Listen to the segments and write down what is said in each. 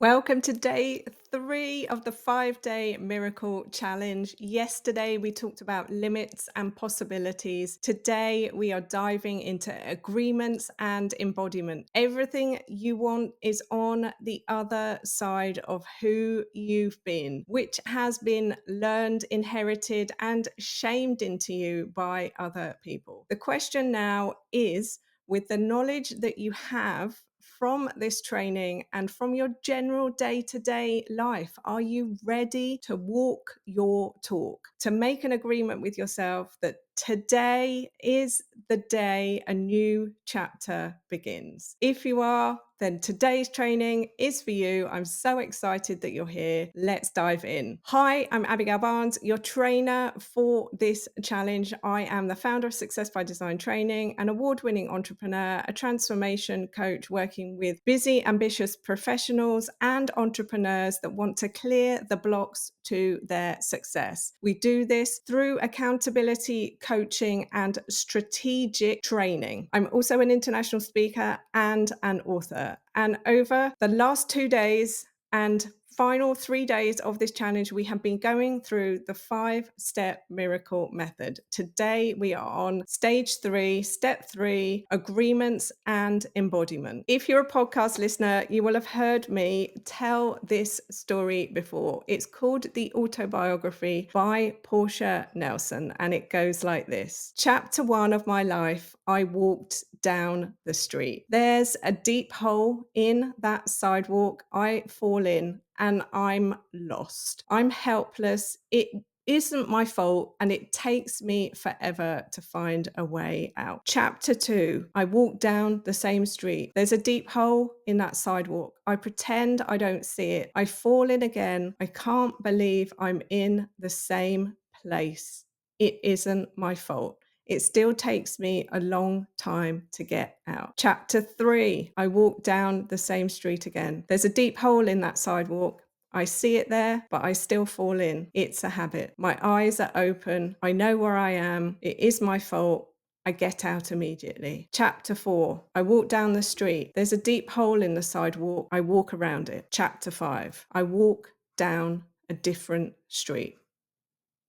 Welcome to day 3 of the 5-day miracle challenge. Yesterday, we talked about limits and possibilities. Today, we are diving into agreements and embodiment. Everything you want is on the other side of who you've been, which has been learned, inherited, and shamed into you by other people. The question now is, with the knowledge that you have from this training and from your general day-to-day life, are you ready to walk your talk, to make an agreement with yourself that today is the day a new chapter begins? If you are, then today's training is for you. I'm so excited that you're here. Let's dive in. Hi, I'm Abigail Barnes, your trainer for this challenge. I am the founder of Success by Design Training, an award-winning entrepreneur, a transformation coach working with busy, ambitious professionals and entrepreneurs that want to clear the blocks to their success. We do this through accountability, coaching, and strategic training. I'm also an international speaker and an author. And over the last 2 days and final 3 days of this challenge, we have been going through the 5-step miracle method. Today, we are on stage 3, step 3, agreements and embodiment. If you're a podcast listener, you will have heard me tell this story before. It's called The Autobiography by Portia Nelson, and it goes like this. Chapter 1 of my life, I walked down the street. There's a deep hole in that sidewalk. I fall in and I'm lost. I'm helpless. It isn't my fault, and it takes me forever to find a way out. Chapter 2, I walk down the same street. There's a deep hole in that sidewalk. I pretend I don't see it. I fall in again. I can't believe I'm in the same place. It isn't my fault. It still takes me a long time to get out. Chapter 3, I walk down the same street again. There's a deep hole in that sidewalk. I see it there, but I still fall in. It's a habit. My eyes are open. I know where I am. It is my fault. I get out immediately. Chapter 4, I walk down the street. There's a deep hole in the sidewalk. I walk around it. Chapter 5, I walk down a different street.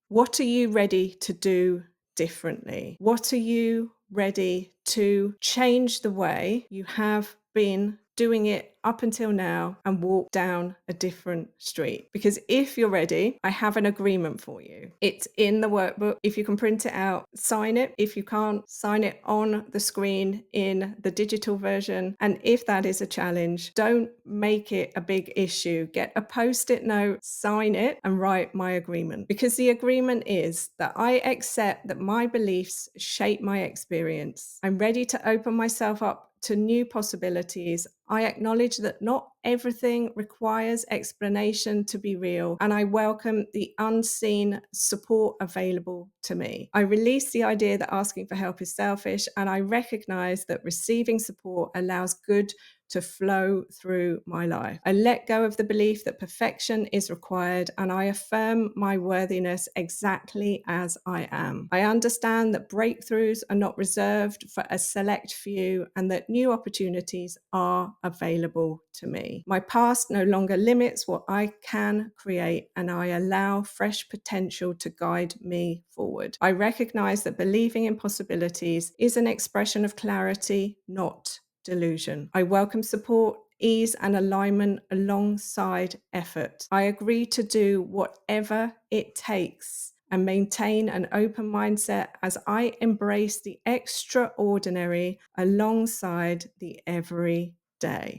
What are you ready to do differently? What are you ready to change the way you have been doing it up until now and walk down a different street? Because if you're ready, I have an agreement for you. It's in the workbook. If you can print it out, sign it. If you can't, sign it on the screen in the digital version. And if that is a challenge, don't make it a big issue. Get a post-it note, sign it, and write my agreement. Because the agreement is that I accept that my beliefs shape my experience. I'm ready to open myself up to new possibilities. I acknowledge that not everything requires explanation to be real, and I welcome the unseen support available to me. I release the idea that asking for help is selfish, and I recognize that receiving support allows good to flow through my life. I let go of the belief that perfection is required, and I affirm my worthiness exactly as I am. I understand that breakthroughs are not reserved for a select few, and that new opportunities are available to me. My past no longer limits what I can create, and I allow fresh potential to guide me forward. I recognize that believing in possibilities is an expression of clarity, not delusion. I welcome support, ease, and alignment alongside effort. I agree to do whatever it takes and maintain an open mindset as I embrace the extraordinary alongside the everyday.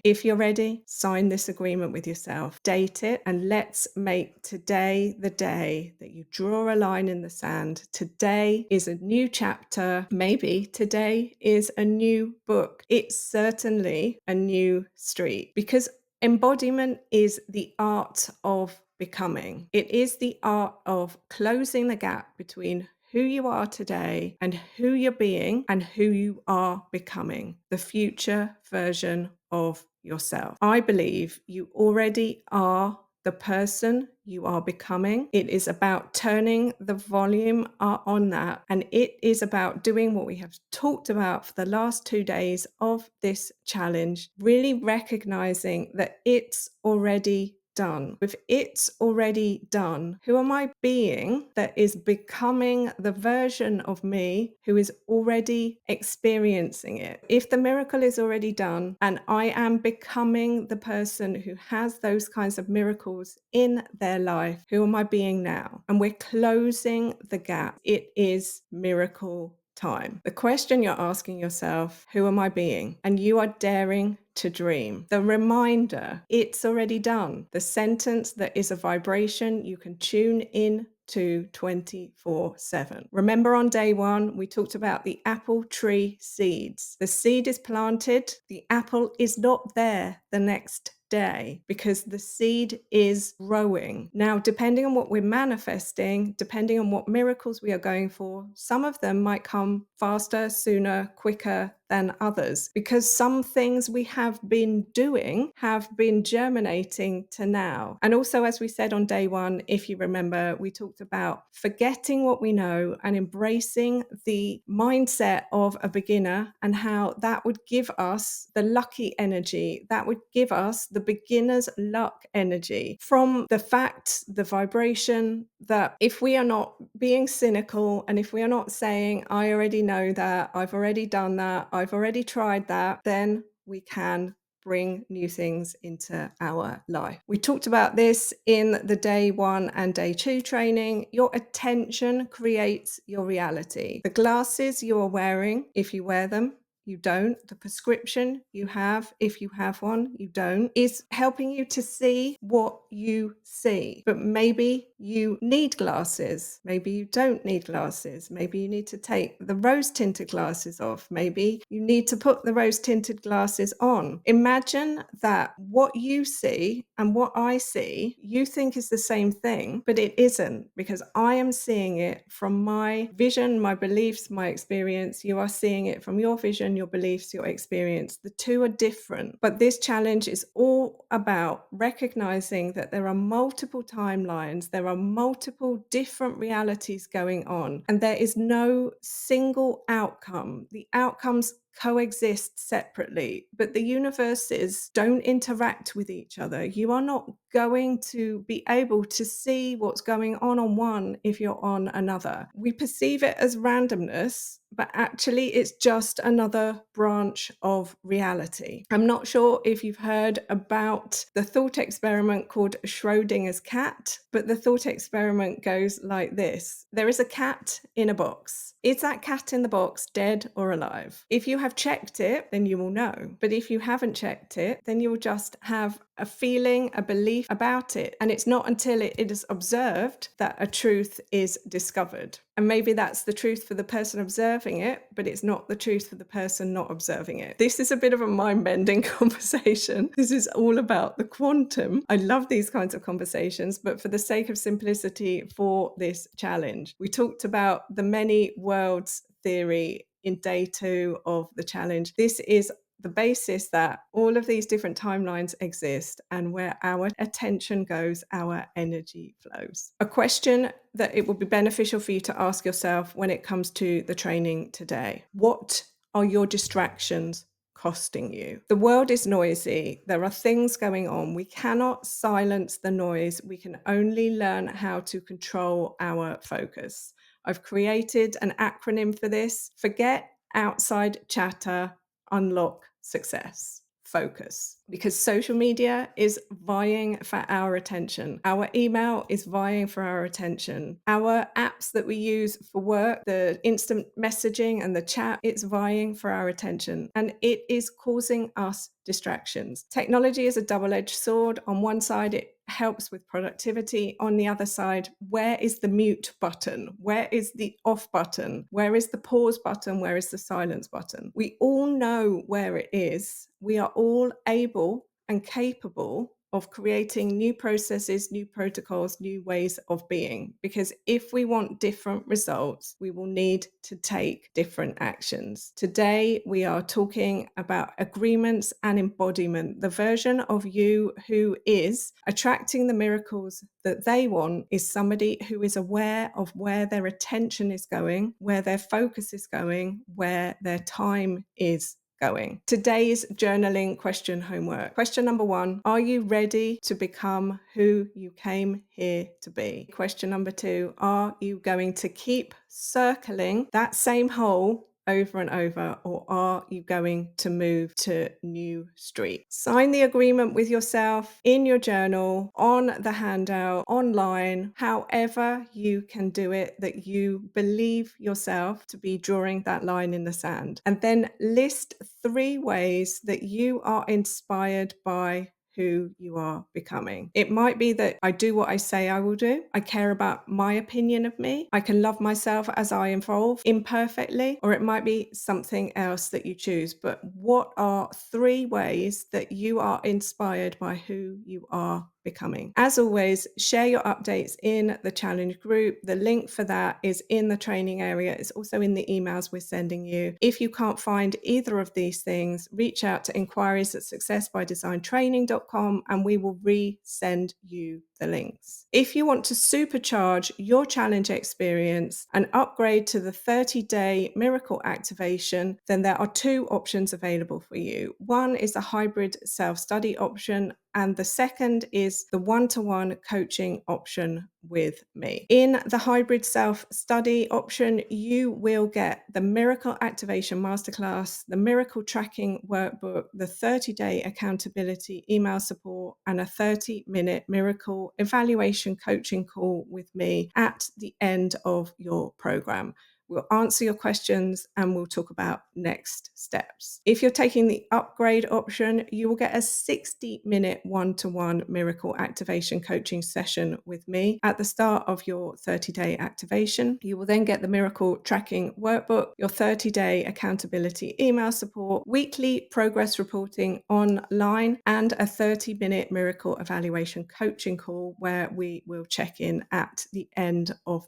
If you're ready, sign this agreement with yourself, date it, and let's make today the day that you draw a line in the sand. Today is a new chapter. Maybe today is a new book. It's certainly a new street, because embodiment is the art of becoming. It is the art of closing the gap between who you are today and who you're being and who you are becoming, the future version of yourself. I believe you already are the person you are becoming. It is about turning the volume on that. And it is about doing what we have talked about for the last 2 days of this challenge, really recognizing that it's already done. If it's already done, who am I being that is becoming the version of me who is already experiencing it? If the miracle is already done and I am becoming the person who has those kinds of miracles in their life, who am I being now? And we're closing the gap. It is miracle time. The question you're asking yourself, who am I being? And you are daring to dream. The reminder, it's already done. The sentence that is a vibration you can tune in to 24/7. Remember on day one, we talked about the apple tree seeds. The seed is planted, the apple is not there the next day because the seed is growing. Now, depending on what we're manifesting, depending on what miracles we are going for, some of them might come faster, sooner, quicker than others, because some things we have been doing have been germinating to now. And also, as we said on day one, if you remember, we talked about forgetting what we know and embracing the mindset of a beginner and how that would give us the lucky energy, that would give us the beginner's luck energy from the fact, the vibration that if we are not being cynical and if we are not saying, I already know that, I've already done that, I've already tried that, then we can bring new things into our life. We talked about this in the day 1 and day 2 training. Your attention creates your reality. The glasses you are wearing, if you wear them, you don't. The prescription you have, if you have one, you don't, is helping you to see what you see. But maybe you need glasses. Maybe you don't need glasses. Maybe you need to take the rose tinted glasses off. Maybe you need to put the rose tinted glasses on. Imagine that what you see and what I see, you think is the same thing, but it isn't, because I am seeing it from my vision, my beliefs, my experience. You are seeing it from your vision, your beliefs, your experience. The two are different. But this challenge is all about recognizing that there are multiple timelines, there are multiple different realities going on, and there is no single outcome. The outcomes coexist separately, but the universes don't interact with each other. You are not going to be able to see what's going on one if you're on another. We perceive it as randomness, but actually it's just another branch of reality. I'm not sure if you've heard about the thought experiment called Schrodinger's cat, but the thought experiment goes like this. There is a cat in a box. Is that cat in the box dead or alive? If you have checked it, then you will know. But if you haven't checked it, then you will just have a feeling, a belief about it. And it's not until it is observed that a truth is discovered. And maybe that's the truth for the person observing it, but it's not the truth for the person not observing it. This is a bit of a mind-bending conversation. This is all about the quantum. I love these kinds of conversations, but for the sake of simplicity for this challenge, we talked about the many worlds theory in day 2 of the challenge. This is the basis that all of these different timelines exist, and where our attention goes, our energy flows. A question that it would be beneficial for you to ask yourself when it comes to the training today: what are your distractions costing you? The world is noisy. There are things going on. We cannot silence the noise. We can only learn how to control our focus. I've created an acronym for this. Forget outside chatter, unlock success. Focus. Because social media is vying for our attention. Our email is vying for our attention. Our apps that we use for work, the instant messaging and the chat, it's vying for our attention. And it is causing us distractions. Technology is a double-edged sword. On one side, it helps with productivity. On the other side, where is the mute button? Where is the off button? Where is the pause button? Where is the silence button? We all know where it is. We are all able and capable of creating new processes, new protocols, new ways of being. Because if we want different results, we will need to take different actions. Today, we are talking about agreements and embodiment. The version of you who is attracting the miracles that they want is somebody who is aware of where their attention is going, where their focus is going, where their time is going. Today's journaling question homework. Question number 1, are you ready to become who you came here to be? Question number 2, are you going to keep circling that same hole over and over, or are you going to move to new streets? Sign the agreement with yourself in your journal, on the handout, online, however you can do it, that you believe yourself to be drawing that line in the sand. And then list 3 ways that you are inspired by who you are becoming. It might be that I do what I say I will do. I care about my opinion of me. I can love myself as I evolve imperfectly, or it might be something else that you choose. But what are 3 ways that you are inspired by who you are becoming? As always, share your updates in the challenge group. The link for that is in the training area. It's also in the emails we're sending you. If you can't find either of these things, reach out to inquiries@successbydesigntraining.com and we will resend you the links. If you want to supercharge your challenge experience and upgrade to the 30-day miracle activation, then there are 2 options available for you. One is a hybrid self-study option, and the second is the one-to-one coaching option with me. In the hybrid self-study option, you will get the Miracle Activation Masterclass, the Miracle Tracking Workbook, the 30-day accountability email support, and a 30-minute miracle evaluation coaching call with me at the end of your program. We'll answer your questions and we'll talk about next steps. If you're taking the upgrade option, you will get a 60-minute one-to-one miracle activation coaching session with me at the start of your 30-day activation. You will then get the miracle tracking workbook, your 30-day accountability email support, weekly progress reporting online, and a 30-minute miracle evaluation coaching call where we will check in at the end of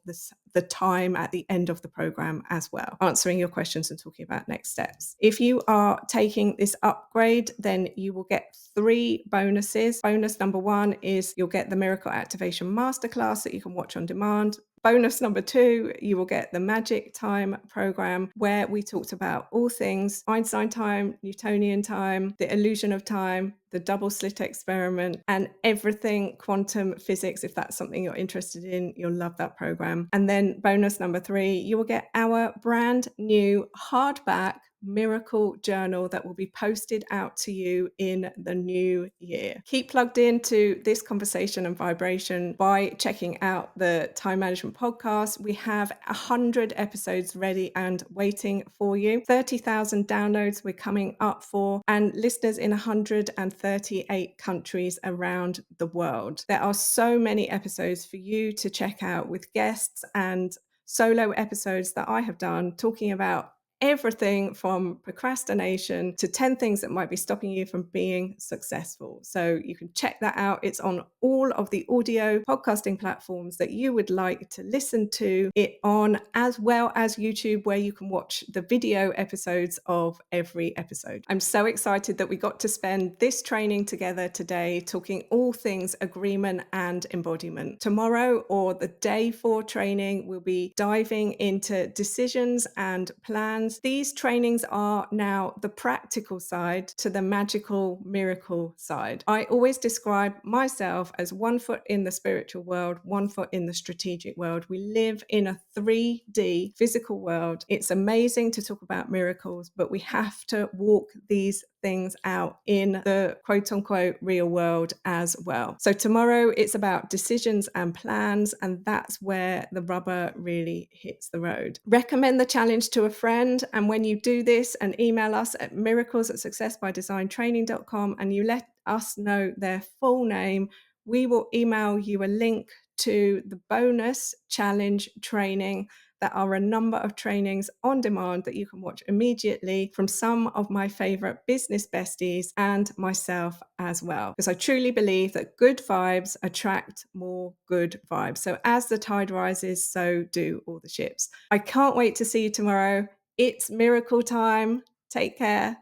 the time at the end of the program as well, answering your questions and talking about next steps. If you are taking this upgrade, then you will get 3 bonuses. Bonus number 1 is you'll get the Miracle Activation Masterclass that you can watch on demand. Bonus number 2, you will get the Magic Time program where we talked about all things Einstein time, Newtonian time, the illusion of time, the double slit experiment, and everything quantum physics. If that's something you're interested in, you'll love that program. And then bonus number 3, you will get our brand new hardback miracle journal that will be posted out to you in the new year. Keep plugged into this conversation and vibration by checking out the Time Management Podcast. We have 100 episodes ready and waiting for you. 30,000 downloads we're coming up for, and listeners in 138 countries around the world. There are so many episodes for you to check out with guests and solo episodes that I have done talking about everything from procrastination to 10 things that might be stopping you from being successful. So you can check that out. It's on all of the audio podcasting platforms that you would like to listen to it on, as well as YouTube, where you can watch the video episodes of every episode. I'm so excited that we got to spend this training together today, talking all things agreement and embodiment. Tomorrow, or the day 4 training, we'll be diving into decisions and plans. These trainings are now the practical side to the magical miracle side. I always describe myself as 1 foot in the spiritual world, 1 foot in the strategic world. We live in a 3D physical world. It's amazing to talk about miracles, but we have to walk these things out in the quote unquote real world as well. So tomorrow it's about decisions and plans, and that's where the rubber really hits the road. Recommend the challenge to a friend, and when you do this, and email us at miracles@successbydesigntraining.com and you let us know their full name, we will email you a link to the bonus challenge training there are a number of trainings on demand that you can watch immediately from some of my favorite business besties and myself as well. Because I truly believe that good vibes attract more good vibes. So as the tide rises, so do all the ships. I can't wait to see you tomorrow. It's miracle time. Take care.